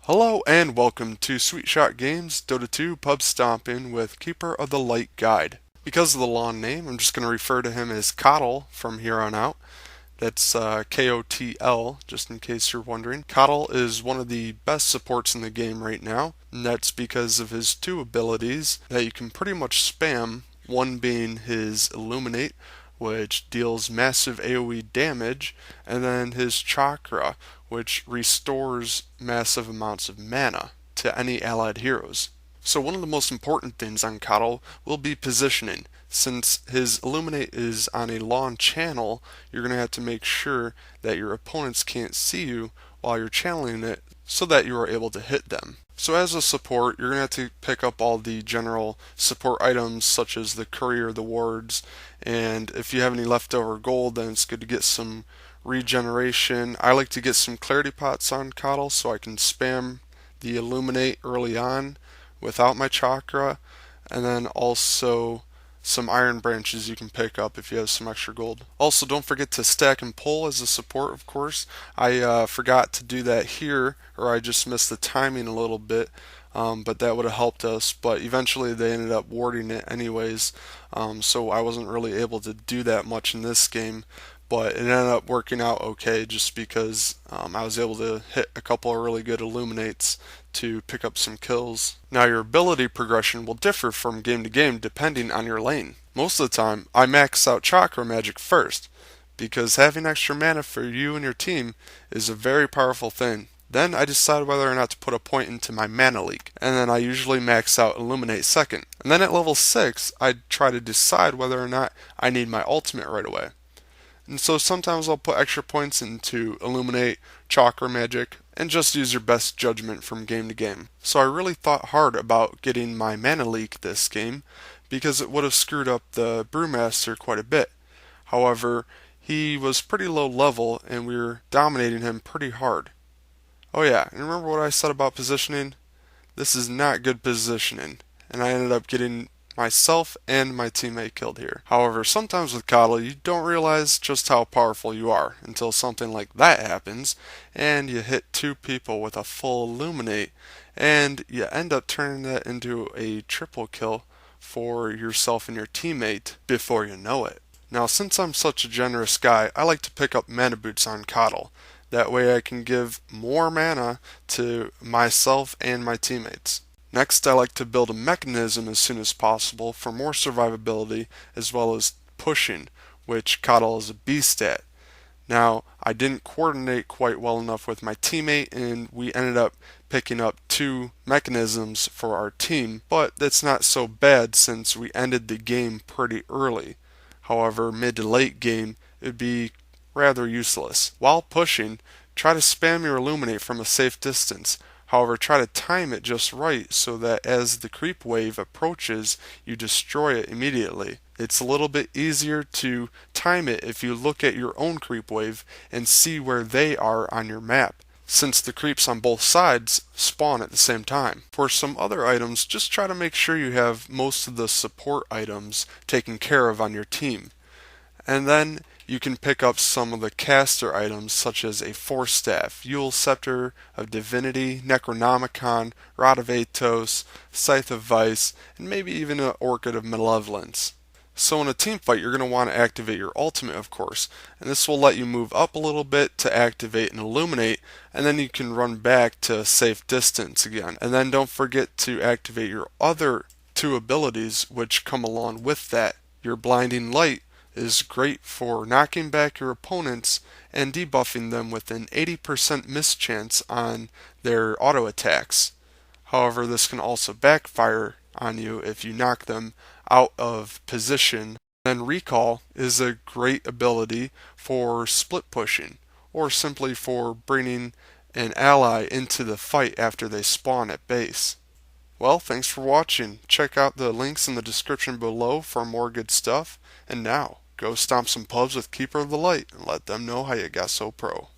Hello and welcome to Sweet Shot Games Dota 2 Pub Stomping with Keeper of the Light Guide. Because of the long name, I'm just going to refer to him as Kotl from here on out. That's Kotl, just in case you're wondering. Kotl is one of the best supports in the game right now, and that's because of his two abilities that you can pretty much spam, one being his Illuminate, which deals massive AoE damage, and then his Chakra, which restores massive amounts of mana to any allied heroes. So one of the most important things on Kotl will be positioning. Since his Illuminate is on a long channel, you're going to have to make sure that your opponents can't see you while you're channeling it so that you are able to hit them. So as a support, you're going to have to pick up all the general support items such as the courier, the wards, and if you have any leftover gold, then it's good to get some regeneration. I like to get some clarity pots on Kotl so I can spam the Illuminate early on without my chakra, and then also some iron branches you can pick up if you have some extra gold. Also, don't forget to stack and pull as a support, of course. I forgot to do that here, or I just missed the timing a little bit, but that would have helped us. But eventually they ended up warding it anyways, so I wasn't really able to do that much in this game. But it ended up working out okay just because I was able to hit a couple of really good illuminates to pick up some kills. Now your ability progression will differ from game to game depending on your lane. Most of the time I max out chakra magic first because having extra mana for you and your team is a very powerful thing. Then I decide whether or not to put a point into my mana leak, and then I usually max out Illuminate second. And then at level 6 I try to decide whether or not I need my ultimate right away. And so sometimes I'll put extra points into Illuminate, Chakra Magic, and just use your best judgment from game to game. So I really thought hard about getting my mana leak this game because it would have screwed up the Brewmaster quite a bit. However, he was pretty low level and we were dominating him pretty hard. Oh yeah, and remember what I said about positioning? This is not good positioning, and I ended up getting myself and my teammate killed here. However, sometimes with Kotl you don't realize just how powerful you are until something like that happens and you hit two people with a full Illuminate and you end up turning that into a triple kill for yourself and your teammate before you know it. Now since I'm such a generous guy, I like to pick up mana boots on Kotl. That way I can give more mana to myself and my teammates. Next, I like to build a mechanism as soon as possible for more survivability as well as pushing, which Kotl is a beast at. Now, I didn't coordinate quite well enough with my teammate and we ended up picking up two mechanisms for our team, but that's not so bad since we ended the game pretty early. However, mid to late game, it would be rather useless. While pushing, try to spam your Illuminate from a safe distance. However, try to time it just right so that as the creep wave approaches, you destroy it immediately. It's a little bit easier to time it if you look at your own creep wave and see where they are on your map, since the creeps on both sides spawn at the same time. For some other items, just try to make sure you have most of the support items taken care of on your team. And then you can pick up some of the caster items such as a Force Staff, Yule Scepter of Divinity, Necronomicon, Rod of Atos, Scythe of Vice, and maybe even an Orchid of Malevolence. So in a team fight you're going to want to activate your ultimate, of course, and this will let you move up a little bit to activate and illuminate, and then you can run back to a safe distance again. And then don't forget to activate your other two abilities which come along with that. Your Blinding Light is great for knocking back your opponents and debuffing them with an 80% miss chance on their auto attacks. However, this can also backfire on you if you knock them out of position. Then Recall is a great ability for split pushing or simply for bringing an ally into the fight after they spawn at base. Well, thanks for watching. Check out the links in the description below for more good stuff. And now, go stomp some pubs with Keeper of the Light and let them know how you got so pro.